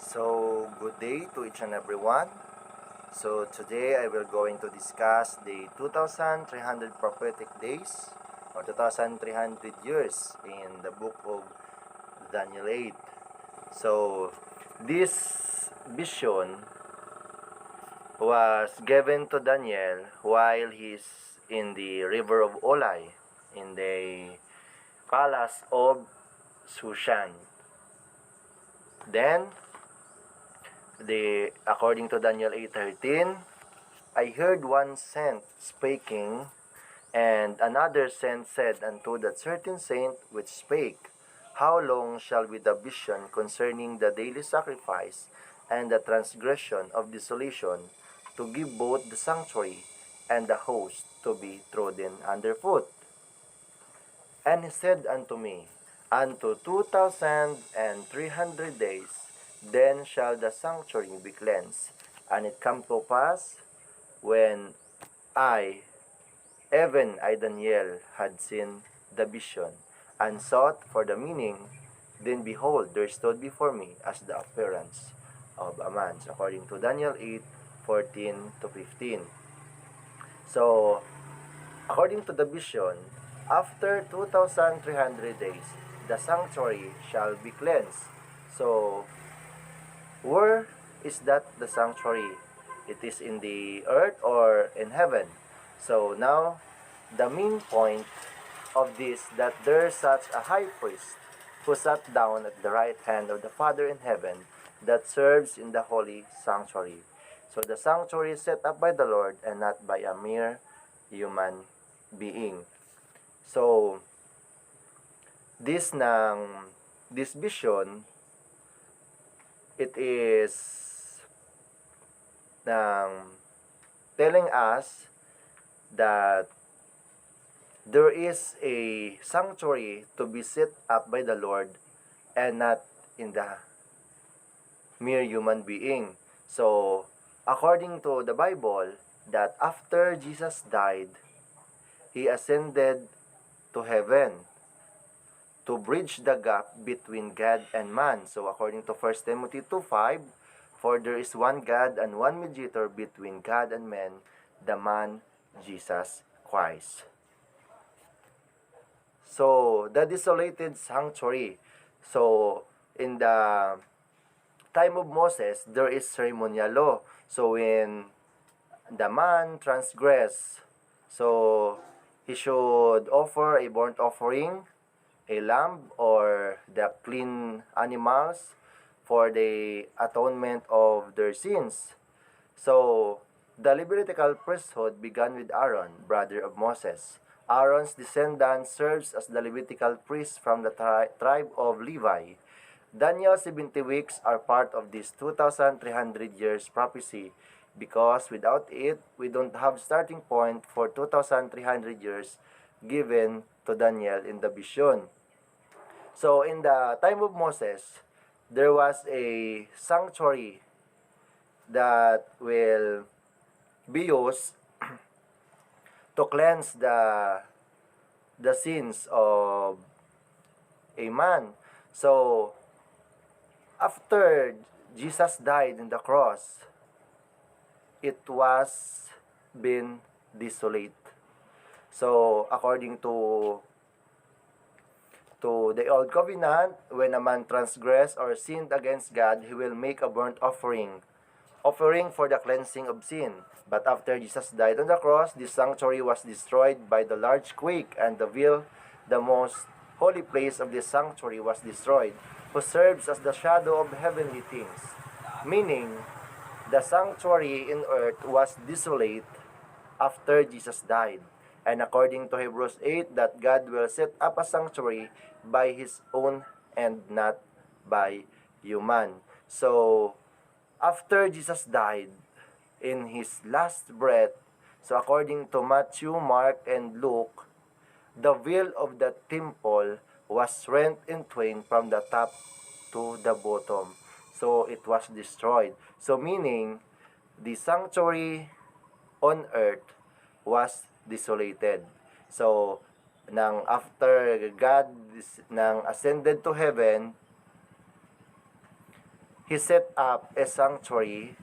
So, good day to each and everyone. So, today I will going to discuss the 2,300 prophetic days or 2,300 years in the book of Daniel 8. So, this vision was given to Daniel while he's in the river of Olai in the palace of Shushan. Then, according to Daniel 8:13, I heard one saint speaking, and another saint said unto that certain saint which spake, How long shall be the vision concerning the daily sacrifice and the transgression of desolation, to give both the sanctuary and the host to be trodden underfoot? And he said unto me, Unto 2,300 days, then shall the sanctuary be cleansed. And it come to pass, when I, even I Daniel, had seen the vision, and sought for the meaning, then behold, there stood before me as the appearance of a man. So according to Daniel 8:14-15. So, according to the vision, after 2,300 days, the sanctuary shall be cleansed. So, where is that the sanctuary? It is in the earth or in heaven. So now, the main point of this, that there is such a high priest who sat down at the right hand of the Father in heaven, that serves in the holy sanctuary. So the sanctuary is set up by the Lord and not by a mere human being. So, this vision, it is telling us that there is a sanctuary to be set up by the Lord and not in the mere human being. So, according to the Bible, that after Jesus died, He ascended to heaven to bridge the gap between God and man. So, according to 1 Timothy 2:5, For there is one God and one mediator between God and men, the man Jesus Christ. So, the desolated sanctuary. So, in the time of Moses, there is ceremonial law. So, when the man transgress, so he should offer a burnt offering, a lamb, or the clean animals for the atonement of their sins. So, the Levitical priesthood began with Aaron, brother of Moses. Aaron's descendant serves as the Levitical priest from the tribe of Levi. Daniel's 70 weeks are part of this 2,300 years prophecy, because without it, we don't have starting point for 2,300 years given to Daniel in the vision. So, in the time of Moses, there was a sanctuary that will be used to cleanse the sins of a man. So, after Jesus died in the cross, it was been desolate. So, according to the old covenant, when a man transgressed or sinned against God, he will make a burnt offering for the cleansing of sin. But after Jesus died on the cross, this sanctuary was destroyed by the large quake, and the veil, the most holy place of this sanctuary, was destroyed, who serves as the shadow of heavenly things. Meaning, the sanctuary in earth was desolate after Jesus died. And according to Hebrews 8, that God will set up a sanctuary by His own and not by human. So, after Jesus died, in His last breath, so according to Matthew, Mark, and Luke, the veil of the temple was rent in twain from the top to the bottom. So, it was destroyed. So, meaning, the sanctuary on earth was desolated. So, after God nang ascended to heaven, he set up a sanctuary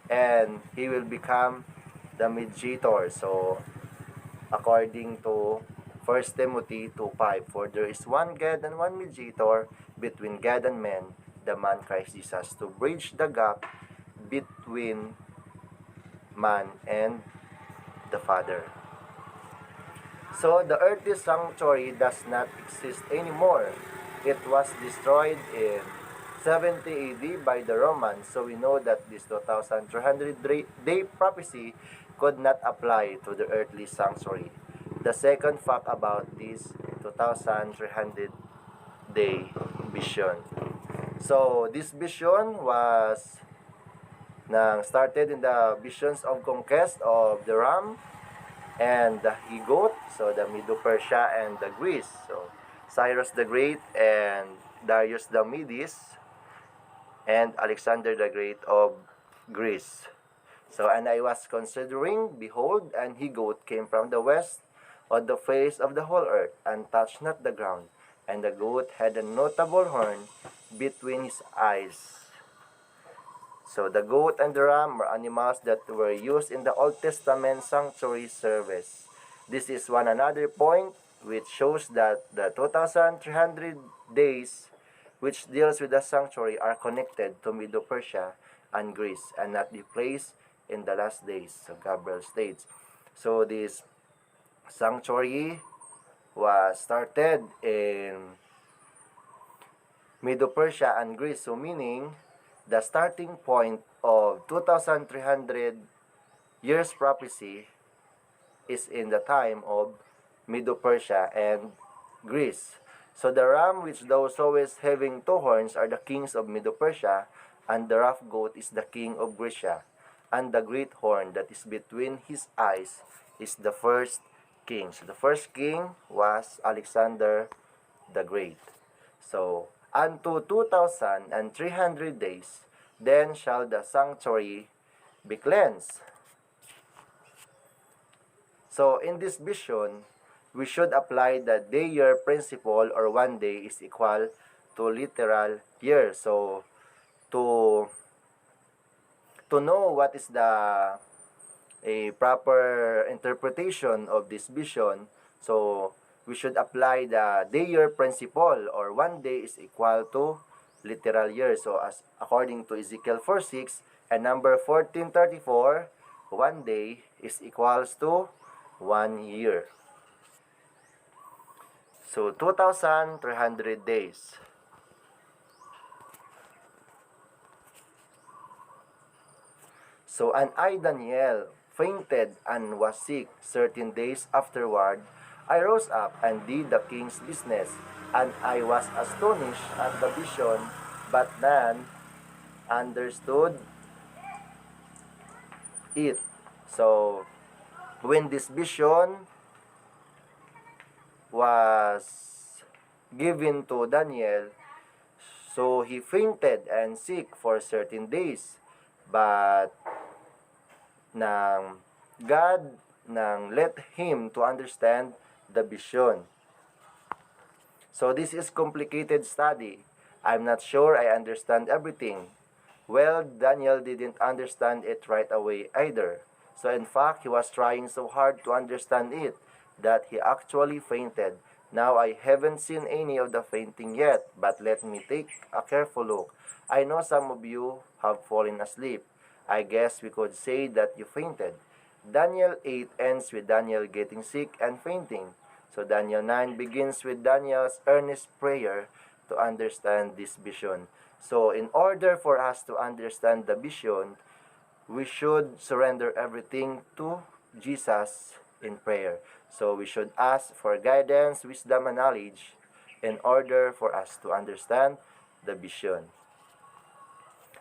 and he will become the mediator. So, according to 1 Timothy 2:5, for there is one God and one mediator between God and men, the man Christ Jesus, to bridge the gap between man and the Father. So the earthly sanctuary does not exist anymore. It was destroyed in 70 AD by the Romans. So we know that this 2300-day prophecy could not apply to the earthly sanctuary. The second fact about this 2300-day vision. So this vision was started in the visions of conquest of the ram and the he-goat, so the Medo-Persia and the Greece. So Cyrus the Great and Darius the Medes and Alexander the Great of Greece. So, and I was considering, behold, an he-goat came from the west on the face of the whole earth, and touched not the ground. And the goat had a notable horn between his eyes. So the goat and the ram are animals that were used in the Old Testament sanctuary service. This is one another point which shows that the 2300 days which deals with the sanctuary are connected to Medo-Persia and Greece and not be placed in the last days. So Gabriel states. So this sanctuary was started in Medo-Persia and Greece. So meaning the starting point of 2300 years prophecy is in the time of Medo-Persia and Greece. So the ram which thou sawest having two horns are the kings of Medo-Persia, and the rough goat is the king of Grecia, and the great horn that is between his eyes is the first king. So the first king was Alexander the Great. So, unto 2300 days, then shall the sanctuary be cleansed. So, in this vision, we should apply the day-year principle, or one day is equal to literal year. So, to know what is the a proper interpretation of this vision, so we should apply the day-year principle, or one day is equal to literal year. So as according to Ezekiel 4:6 and number 14:34, one day is equals to 1 year. So 2300 days. So, and I, Daniel, fainted and was sick. 13 days afterward, I rose up and did the king's business, and I was astonished at the vision, but none understood it. So, when this vision was given to Daniel, so he fainted and sick for 13 days. But ng God nang let him to understand the vision. So this is complicated study. I'm not sure I understand everything. Well, Daniel didn't understand it right away either. So in fact, he was trying so hard to understand it that he actually fainted. Now I haven't seen any of the fainting yet, but let me take a careful look. I know some of you have fallen asleep. I guess we could say that you fainted. Daniel 8 ends with Daniel getting sick and fainting. So Daniel 9 begins with Daniel's earnest prayer to understand this vision. So in order for us to understand the vision, we should surrender everything to Jesus in prayer. So we should ask for guidance, wisdom, and knowledge in order for us to understand the vision.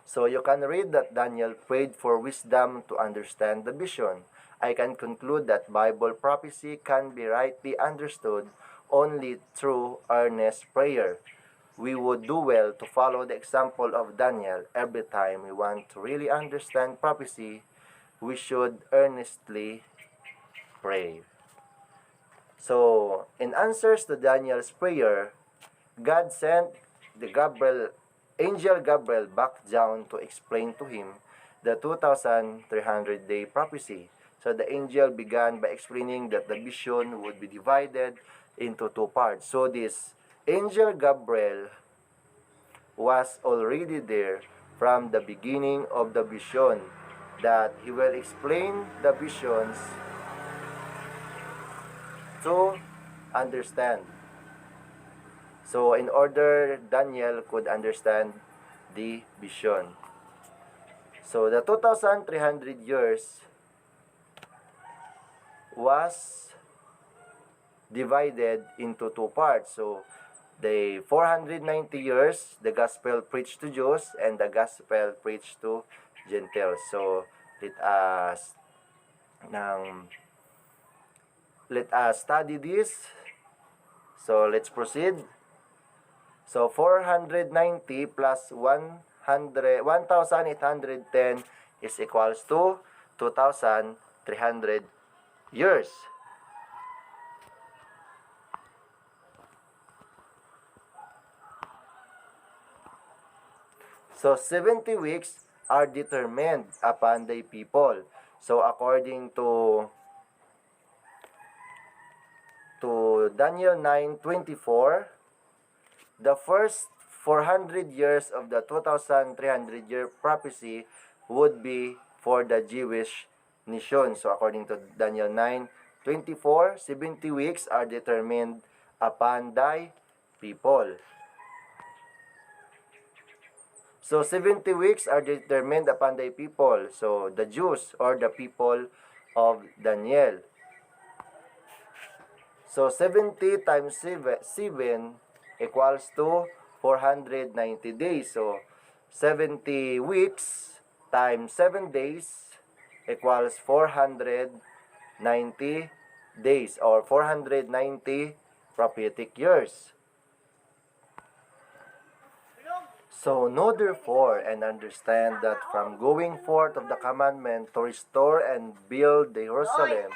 So you can read that Daniel prayed for wisdom to understand the vision. I can conclude that Bible prophecy can be rightly understood only through earnest prayer. We would do well to follow the example of Daniel. Every time we want to really understand prophecy, we should earnestly pray. So, in answers to Daniel's prayer, God sent the Gabriel angel Gabriel back down to explain to him the 2,300-day prophecy. So the angel began by explaining that the vision would be divided into two parts. So this angel Gabriel was already there from the beginning of the vision, that he will explain the visions to understand. So in order Daniel could understand the vision. So the 2,300 years was divided into two parts. So the 490 years, the gospel preached to Jews and the gospel preached to Gentiles. So nang let us study this. So let's proceed. So 490 plus 1,810 is equals to 2,300 years. So 70 weeks are determined upon the people. So according to Daniel 9:24, the first 400 years of the 2,300-year prophecy would be for the Jewish nation. So according to Daniel 9:24, 70 weeks are determined upon thy people. So 70 weeks are determined upon thy people. So the Jews or the people of Daniel. So 70 times 7 equals to 490 days. So 70 weeks times 7 days equals 490 days or 490 prophetic years. So know therefore and understand that from going forth of the commandment to restore and build Jerusalem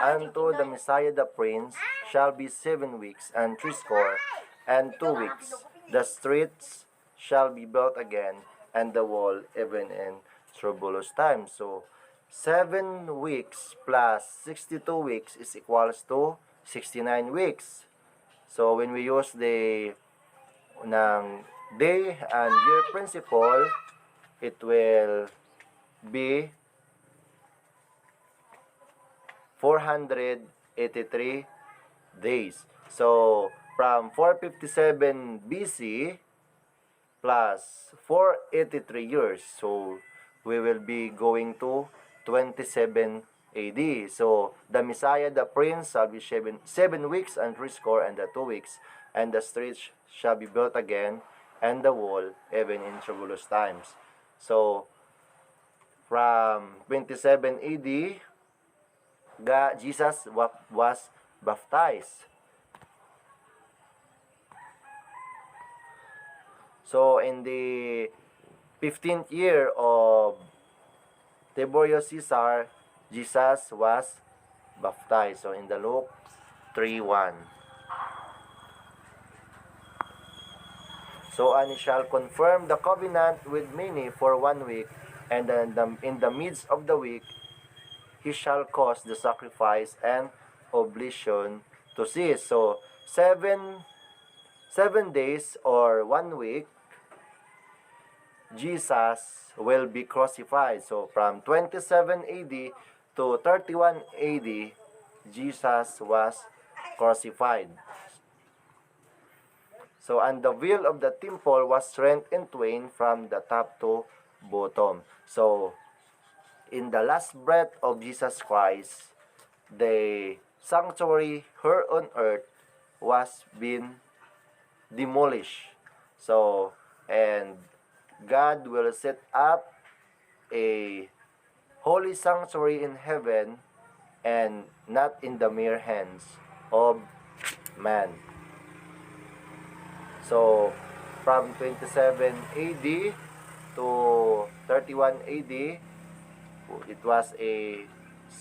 unto the Messiah the Prince shall be 7 weeks and 62 weeks. The streets shall be built again, and the wall even in troublous times. So 7 weeks plus 62 weeks is equals to 69 weeks. So when we use the ng day and year principle, it will be 483 days. So from 457 BC plus 483 years, so we will be going to 27 AD. So the Messiah, the Prince, shall be 7 weeks and 3 and 2 weeks, and the streets shall be built again, and the wall even in troublous times. So from 27 AD, Jesus was baptized. So in the 15th year of Tiberius Caesar, Jesus was baptized. So in the Luke 3:1. So and he shall confirm the covenant with many for 1 week, and then in the midst of the week he shall cause the sacrifice and oblation to cease. So 7 days or 1 week, Jesus will be crucified. So from 27 AD to 31 AD, Jesus was crucified. So, and the veil of the temple was rent in twain from the top to bottom. So, in the last breath of Jesus Christ, the sanctuary here on earth was being demolished. So, and God will set up a holy sanctuary in heaven and not in the mere hands of man. So, from 27 AD to 31 AD, it was a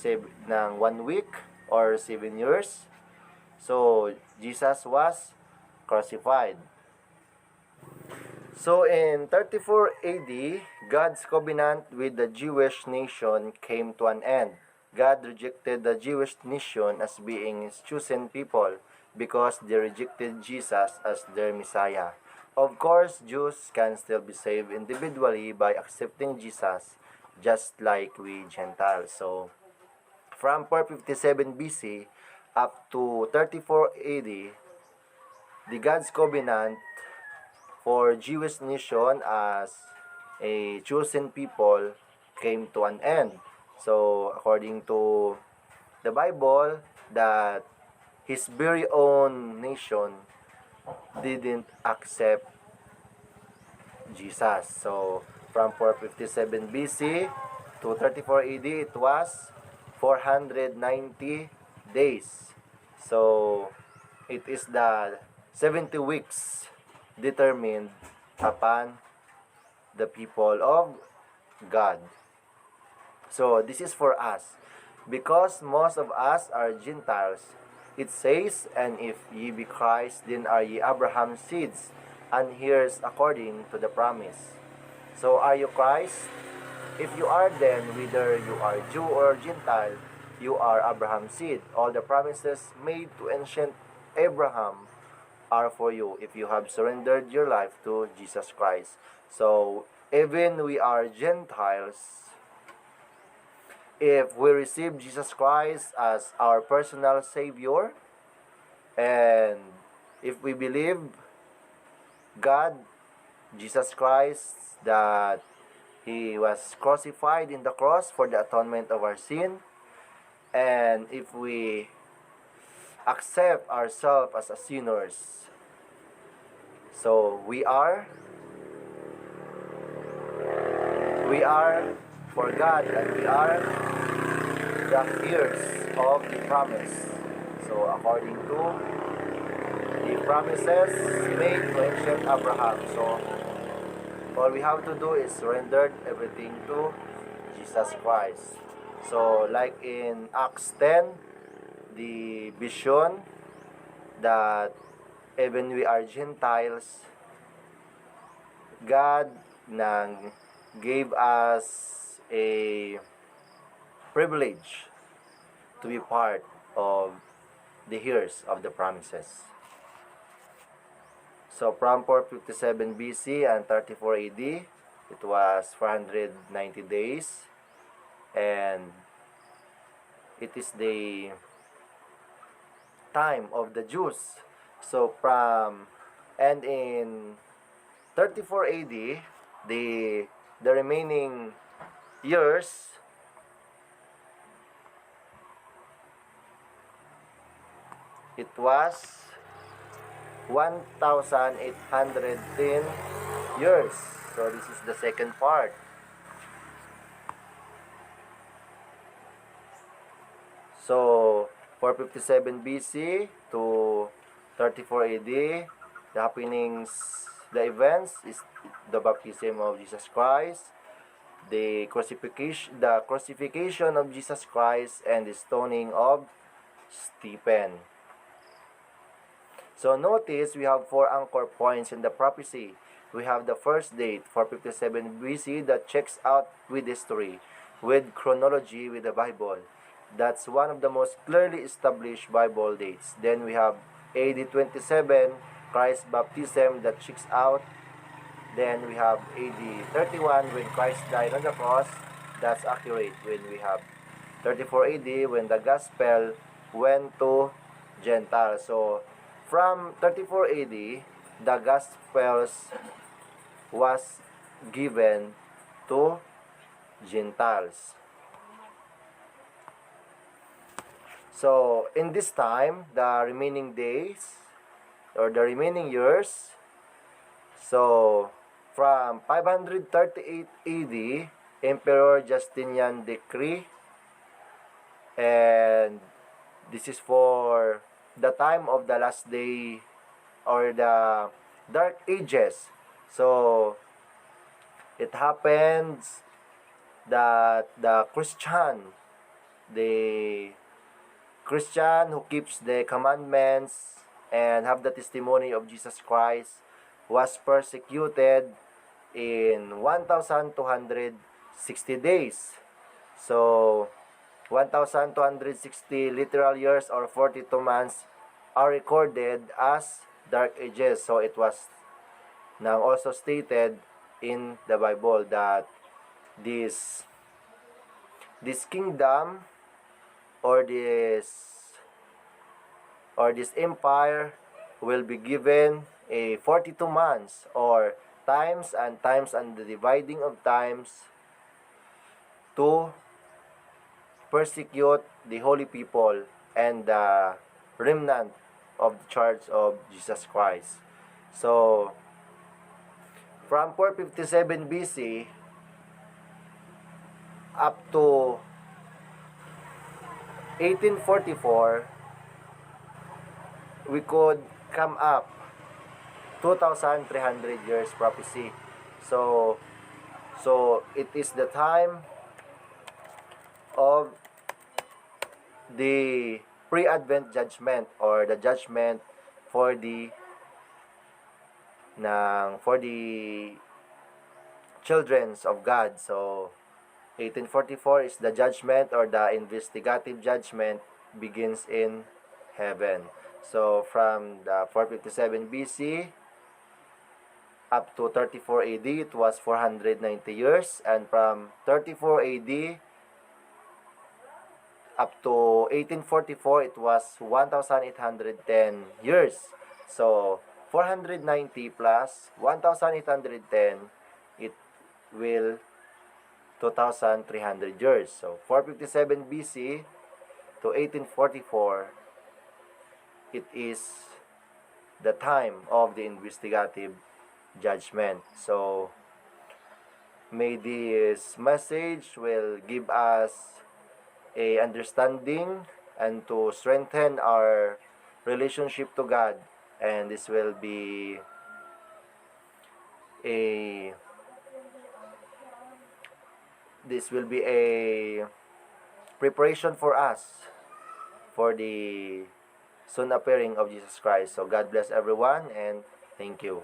1 week or 7 years. So, Jesus was crucified. So in 34 AD, God's covenant with the Jewish nation came to an end. God rejected the Jewish nation as being his chosen people because they rejected Jesus as their Messiah. Of course, Jews can still be saved individually by accepting Jesus, just like we Gentiles. So from 457 BC up to 34 AD, the God's covenant for Jewish nation as a chosen people came to an end. So according to the Bible, that his very own nation didn't accept Jesus. So from 457 BC to 34 AD, it was 490 days. So it is the 70 weeks determined upon the people of God. So this is for us. Because most of us are Gentiles, it says, and if ye be Christ, then are ye Abraham's seeds, and heirs according to the promise. So are you Christ? If you are, then whether you are Jew or Gentile, you are Abraham's seed. All the promises made to ancient Abraham are for you if you have surrendered your life to Jesus Christ. So even we are Gentiles, if we receive Jesus Christ as our personal Savior, and if we believe God, Jesus Christ, that He was crucified in the cross for the atonement of our sin, and if we accept ourselves as a sinners, so we are for God, and we are the heirs of the promise. So according to the promises made to ancient Abraham. So all we have to do is surrender everything to Jesus Christ. So like in Acts 10, the vision that even we are Gentiles, God nang gave us a privilege to be part of the heirs of the promises. So from 457 BC and 34 AD, it was 490 days, and it is the time of the Jews. So and in 34 AD, the remaining years, it was 1,810 years. So this is the second part. So 457 BC to 34 AD, the happenings, the events is the baptism of Jesus Christ, the crucifixion of Jesus Christ, and the stoning of Stephen. So notice we have 4 anchor points in the prophecy. We have the first date, 457 BC, that checks out with history, with chronology, with the Bible. That's one of the most clearly established Bible dates. Then we have AD 27, Christ's baptism, that checks out. Then we have AD 31, when Christ died on the cross. That's accurate. When we have 34 AD, when the gospel went to Gentiles. So from 34 AD, the Gospels was given to Gentiles. So in this time, the remaining days or the remaining years, so from 538 AD, Emperor Justinian decree, and this is for the time of the last day or the dark ages. So it happens that the Christian who keeps the commandments and have the testimony of Jesus Christ, was persecuted in 1,260 days. So, 1,260 literal years or 42 months are recorded as dark ages. So, it was now also stated in the Bible that this this kingdom or this empire will be given a 42 months or times and the dividing of times to persecute the holy people and the remnant of the church of Jesus Christ. So, from 457 BC up to 1844, we could come up 2,300 years prophecy. So, it is the time of the pre-advent judgment or the judgment for the children of God. So 1844 is the judgment or the investigative judgment begins in heaven. So from the 457 BC up to 34 AD, it was 490 years, and from 34 AD up to 1844, it was 1,810 years. So 490 plus 1,810, it will 2,300 years. So 457 BC to 1844, it is the time of the investigative judgment. So may this message will give us a understanding and to strengthen our relationship to God, and this will be a preparation for us for the soon appearing of Jesus Christ. So God bless everyone, and thank you.